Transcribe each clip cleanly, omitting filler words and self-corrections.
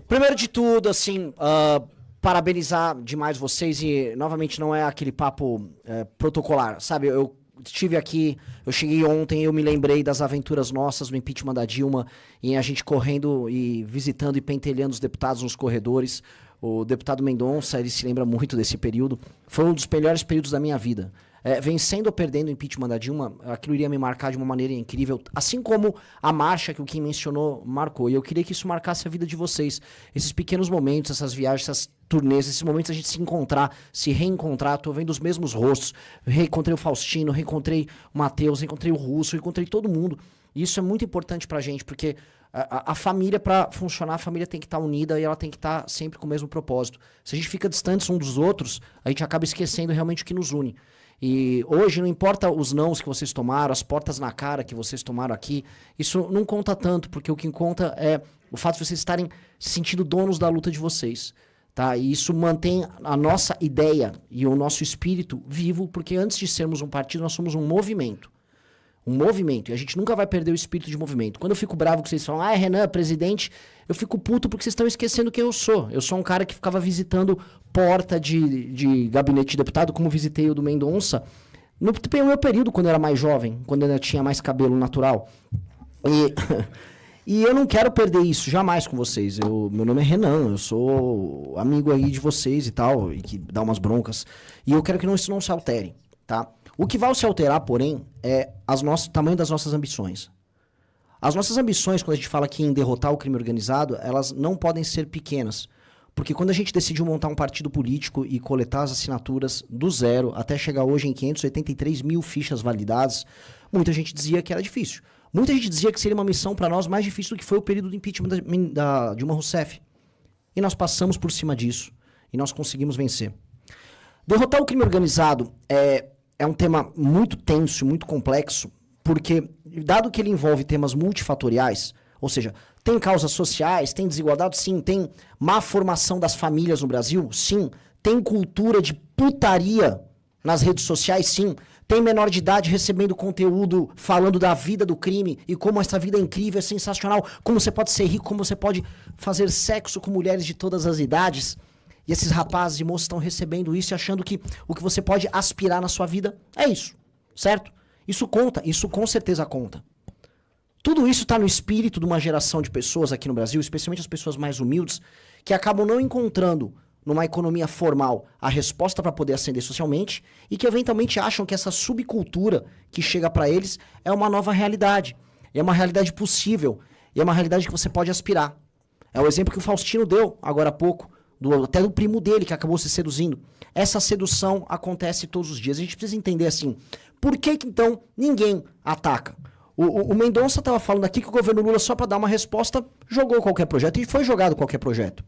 Primeiro de tudo, assim, parabenizar demais vocês e, novamente, não é aquele papo protocolar, sabe? Eu estive aqui, eu cheguei ontem, eu me lembrei das aventuras nossas no impeachment da Dilma, em a gente correndo e visitando e pentelhando os deputados nos corredores. O deputado Mendonça, ele se lembra muito desse período. Foi um dos melhores períodos da minha vida. Vencendo ou perdendo o impeachment da Dilma, aquilo iria me marcar de uma maneira incrível, assim como a marcha que o Kim mencionou marcou. E eu queria que isso marcasse a vida de vocês. Esses pequenos momentos, essas viagens, essas turnês, esses momentos a gente se encontrar, se reencontrar. Tô vendo os mesmos rostos. Reencontrei o Faustino, reencontrei o Matheus, reencontrei o Russo, reencontrei todo mundo. E isso é muito importante pra gente, porque a família, para funcionar, a família tem que estar unida e ela tem que estar sempre com o mesmo propósito. Se a gente fica distante uns dos outros, a gente acaba esquecendo realmente o que nos une. E hoje não importa os nãos que vocês tomaram, as portas na cara que vocês tomaram aqui, isso não conta tanto, porque o que conta é o fato de vocês estarem se sentindo donos da luta de vocês, tá? E isso mantém a nossa ideia e o nosso espírito vivo, porque antes de sermos um partido, nós somos um movimento. Um movimento, e a gente nunca vai perder o espírito de movimento. Quando eu fico bravo que vocês falam, Renan, presidente, eu fico puto porque vocês estão esquecendo quem eu sou. Eu sou um cara que ficava visitando porta de gabinete de deputado, como visitei o do Mendonça, no meu período, quando eu era mais jovem, quando eu ainda tinha mais cabelo natural. E eu não quero perder isso jamais com vocês. Meu nome é Renan, eu sou amigo aí de vocês e tal, e que dá umas broncas. E eu quero que isso não se altere, tá? O que vai se alterar, porém, é o tamanho das nossas ambições. As nossas ambições, quando a gente fala aqui em derrotar o crime organizado, elas não podem ser pequenas. Porque quando a gente decidiu montar um partido político e coletar as assinaturas do zero, até chegar hoje em 583 mil fichas validadas, muita gente dizia que era difícil. Muita gente dizia que seria uma missão para nós mais difícil do que foi o período do impeachment da Dilma Rousseff. E nós passamos por cima disso. E nós conseguimos vencer. Derrotar o crime organizado é um tema muito tenso, muito complexo, porque, dado que ele envolve temas multifatoriais, ou seja, tem causas sociais, tem desigualdade, sim, tem má formação das famílias no Brasil, sim, tem cultura de putaria nas redes sociais, sim, tem menor de idade recebendo conteúdo falando da vida do crime e como essa vida é incrível, é sensacional, como você pode ser rico, como você pode fazer sexo com mulheres de todas as idades. E esses rapazes e moças estão recebendo isso e achando que o que você pode aspirar na sua vida é isso, certo? Isso conta, isso com certeza conta. Tudo isso está no espírito de uma geração de pessoas aqui no Brasil, especialmente as pessoas mais humildes, que acabam não encontrando numa economia formal a resposta para poder ascender socialmente e que eventualmente acham que essa subcultura que chega para eles é uma nova realidade. É uma realidade possível e é uma realidade que você pode aspirar. É o exemplo que o Faustino deu agora há pouco, até do primo dele que acabou se seduzindo. Essa sedução acontece todos os dias. A gente precisa entender assim, por que então ninguém ataca? O Mendonça estava falando aqui que o governo Lula, só para dar uma resposta, jogou qualquer projeto. E foi jogado qualquer projeto.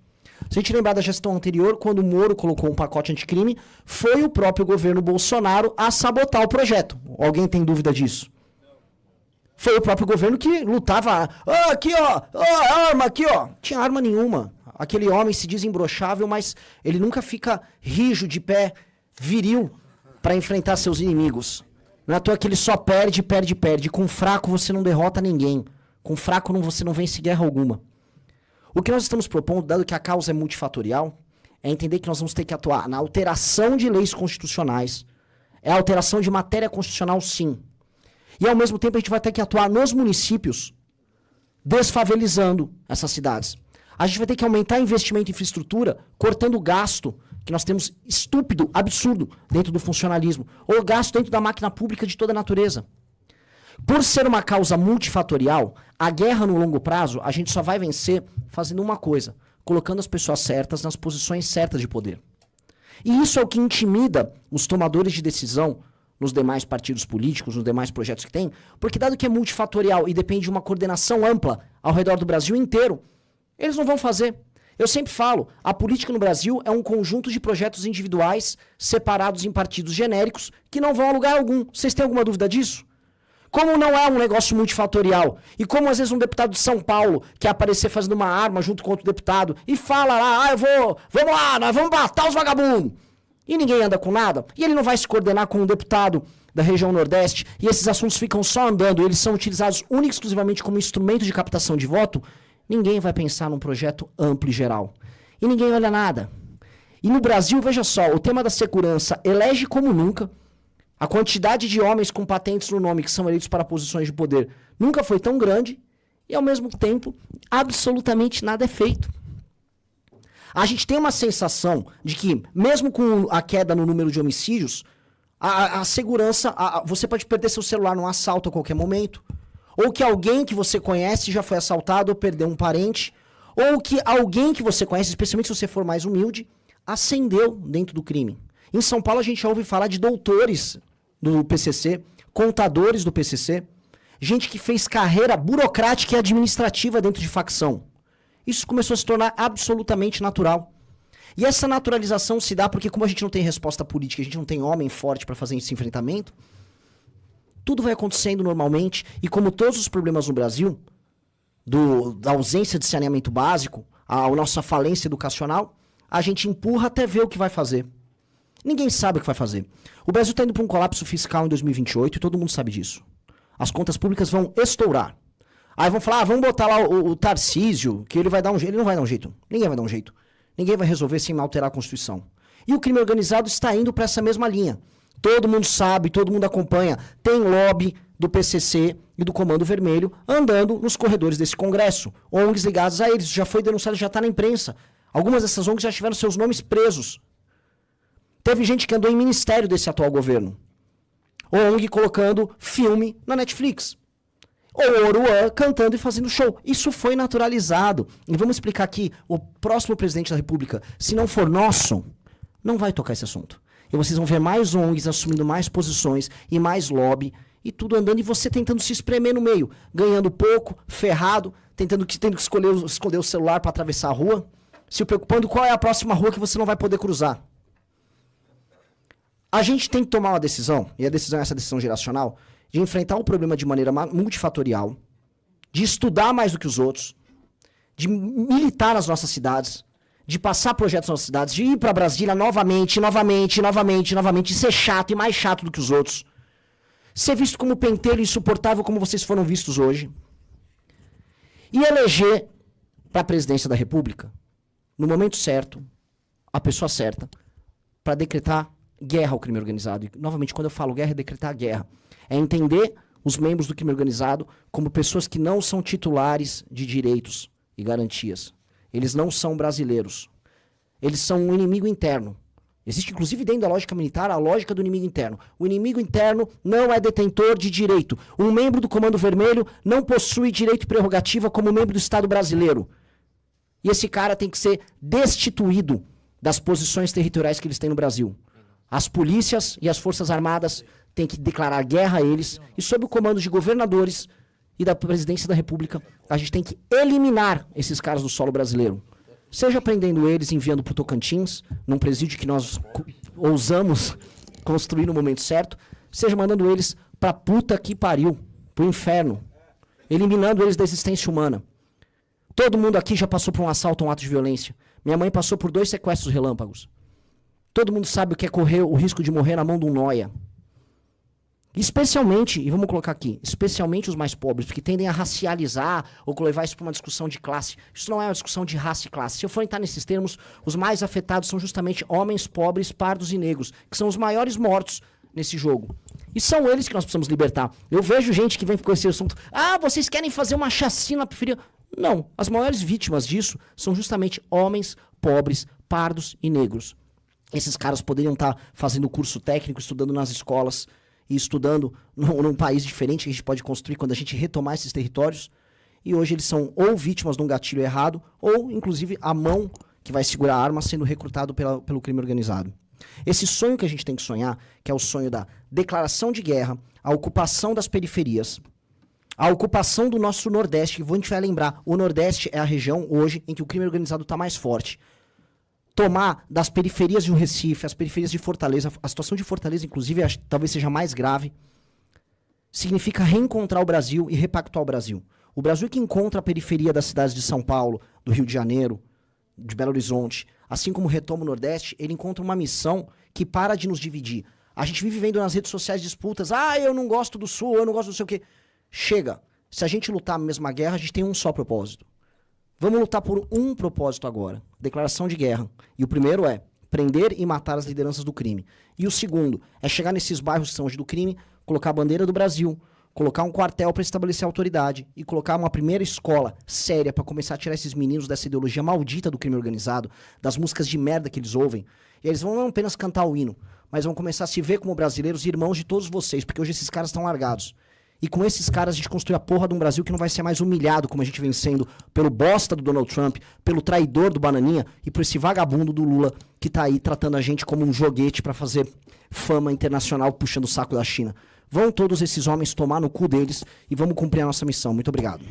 Se a gente lembrar da gestão anterior, quando o Moro colocou um pacote anticrime, foi o próprio governo Bolsonaro a sabotar o projeto. Alguém tem dúvida disso? Foi o próprio governo que lutava. Aqui, ó, arma, aqui, ó. Tinha arma nenhuma. Aquele homem se diz imbrochável, mas ele nunca fica rijo, de pé, viril, para enfrentar seus inimigos. Não é à toa que ele só perde. Com fraco você não derrota ninguém. Com fraco você não vence guerra alguma. O que nós estamos propondo, dado que a causa é multifatorial, é entender que nós vamos ter que atuar na alteração de leis constitucionais. É a alteração de matéria constitucional, sim. E ao mesmo tempo a gente vai ter que atuar nos municípios, desfavelizando essas cidades. A gente vai ter que aumentar investimento em infraestrutura, cortando o gasto que nós temos estúpido, absurdo, dentro do funcionalismo, ou gasto dentro da máquina pública de toda a natureza. Por ser uma causa multifatorial, a guerra no longo prazo, a gente só vai vencer fazendo uma coisa, colocando as pessoas certas nas posições certas de poder. E isso é o que intimida os tomadores de decisão nos demais partidos políticos, nos demais projetos que tem, porque dado que é multifatorial e depende de uma coordenação ampla ao redor do Brasil inteiro, eles não vão fazer. Eu sempre falo, a política no Brasil é um conjunto de projetos individuais separados em partidos genéricos que não vão a lugar algum. Vocês têm alguma dúvida disso? Como não é um negócio multifatorial, e como às vezes um deputado de São Paulo quer aparecer fazendo uma arma junto com outro deputado e fala lá, vamos lá, nós vamos matar os vagabundos. E ninguém anda com nada, e ele não vai se coordenar com um deputado da região Nordeste, e esses assuntos ficam só andando, eles são utilizados única e exclusivamente como instrumento de captação de voto, Ninguém vai pensar num projeto amplo e geral. E ninguém olha nada. E no Brasil, veja só, o tema da segurança elege como nunca. A quantidade de homens com patentes no nome que são eleitos para posições de poder nunca foi tão grande. E, ao mesmo tempo, absolutamente nada é feito. A gente tem uma sensação de que, mesmo com a queda no número de homicídios, a segurança, você pode perder seu celular num assalto a qualquer momento, ou que alguém que você conhece já foi assaltado ou perdeu um parente, ou que alguém que você conhece, especialmente se você for mais humilde, ascendeu dentro do crime. Em São Paulo a gente já ouve falar de doutores do PCC, contadores do PCC, gente que fez carreira burocrática e administrativa dentro de facção. Isso começou a se tornar absolutamente natural. E essa naturalização se dá porque, como a gente não tem resposta política, a gente não tem homem forte para fazer esse enfrentamento, tudo vai acontecendo normalmente, e como todos os problemas no Brasil, da ausência de saneamento básico, a nossa falência educacional, a gente empurra até ver o que vai fazer. Ninguém sabe o que vai fazer. O Brasil está indo para um colapso fiscal em 2028 e todo mundo sabe disso. As contas públicas vão estourar. Aí vão falar, vamos botar lá o Tarcísio, que ele vai dar um jeito. Ele não vai dar um jeito. Ninguém vai dar um jeito. Ninguém vai resolver sem alterar a Constituição. E o crime organizado está indo para essa mesma linha. Todo mundo sabe, todo mundo acompanha. Tem lobby do PCC e do Comando Vermelho andando nos corredores desse Congresso. ONGs ligadas a eles. Isso já foi denunciado, já está na imprensa. Algumas dessas ONGs já tiveram seus nomes presos. Teve gente que andou em ministério desse atual governo. ONG colocando filme na Netflix. Ou Oruan cantando e fazendo show. Isso foi naturalizado. E vamos explicar aqui, o próximo presidente da República, se não for nosso, não vai tocar esse assunto. E vocês vão ver mais ONGs assumindo mais posições e mais lobby, e tudo andando, e você tentando se espremer no meio, ganhando pouco, ferrado, tendo que esconder o celular para atravessar a rua, se preocupando qual é a próxima rua que você não vai poder cruzar. A gente tem que tomar uma decisão, e a decisão é essa decisão geracional, de enfrentar o problema de maneira multifatorial, de estudar mais do que os outros, de militar nas nossas cidades, de passar projetos nas nossas cidades, de ir para Brasília novamente, e ser chato e mais chato do que os outros. Ser visto como pentelho insuportável como vocês foram vistos hoje. E eleger para a presidência da República, no momento certo, a pessoa certa, para decretar guerra ao crime organizado. E, novamente, quando eu falo guerra, é decretar guerra. É entender os membros do crime organizado como pessoas que não são titulares de direitos e garantias. Eles não são brasileiros. Eles são um inimigo interno. Existe, inclusive, dentro da lógica militar, a lógica do inimigo interno. O inimigo interno não é detentor de direito. Um membro do Comando Vermelho não possui direito e prerrogativa como membro do Estado brasileiro. E esse cara tem que ser destituído das posições territoriais que eles têm no Brasil. As polícias e as forças armadas têm que declarar guerra a eles, e sob o comando de governadores e da presidência da República, a gente tem que eliminar esses caras do solo brasileiro. Seja prendendo eles, enviando para o Tocantins, num presídio que nós ousamos construir no momento certo, seja mandando eles pra puta que pariu, pro inferno, eliminando eles da existência humana. Todo mundo aqui já passou por um assalto, um ato de violência. Minha mãe passou por 2 sequestros relâmpagos. Todo mundo sabe o que é correr o risco de morrer na mão de um nóia. Especialmente, e vamos colocar aqui, especialmente os mais pobres, porque tendem a racializar ou levar isso para uma discussão de classe. Isso não é uma discussão de raça e classe. Se eu for entrar nesses termos, os mais afetados são justamente homens pobres, pardos e negros, que são os maiores mortos nesse jogo. E são eles que nós precisamos libertar. Eu vejo gente que vem com esse assunto, vocês querem fazer uma chacina preferida. Não, as maiores vítimas disso são justamente homens pobres, pardos e negros. Esses caras poderiam estar fazendo curso técnico, estudando nas escolas, e estudando num país diferente que a gente pode construir quando a gente retomar esses territórios. E hoje eles são ou vítimas de um gatilho errado, ou, inclusive, a mão que vai segurar a arma sendo recrutado pelo crime organizado. Esse sonho que a gente tem que sonhar, que é o sonho da declaração de guerra, a ocupação das periferias, a ocupação do nosso Nordeste, que a gente vai lembrar, o Nordeste é a região hoje em que o crime organizado está mais forte. Tomar das periferias de um Recife, as periferias de Fortaleza, a situação de Fortaleza, inclusive, talvez seja mais grave, significa reencontrar o Brasil e repactuar o Brasil. O Brasil que encontra a periferia das cidades de São Paulo, do Rio de Janeiro, de Belo Horizonte, assim como retoma o Nordeste, ele encontra uma missão que para de nos dividir. A gente vive vendo nas redes sociais disputas, eu não gosto do Sul, eu não gosto do sei o quê. Chega, se a gente lutar a mesma guerra, a gente tem um só propósito. Vamos lutar por um propósito agora, declaração de guerra. E o primeiro é prender e matar as lideranças do crime. E o segundo é chegar nesses bairros que são hoje do crime, colocar a bandeira do Brasil, colocar um quartel para estabelecer autoridade e colocar uma primeira escola séria para começar a tirar esses meninos dessa ideologia maldita do crime organizado, das músicas de merda que eles ouvem. E eles vão não apenas cantar o hino, mas vão começar a se ver como brasileiros e irmãos de todos vocês, porque hoje esses caras estão largados. E com esses caras a gente construi a porra de um Brasil que não vai ser mais humilhado como a gente vem sendo pelo bosta do Donald Trump, pelo traidor do Bananinha e por esse vagabundo do Lula que tá aí tratando a gente como um joguete pra fazer fama internacional puxando o saco da China. Vão todos esses homens tomar no cu deles e vamos cumprir a nossa missão. Muito obrigado.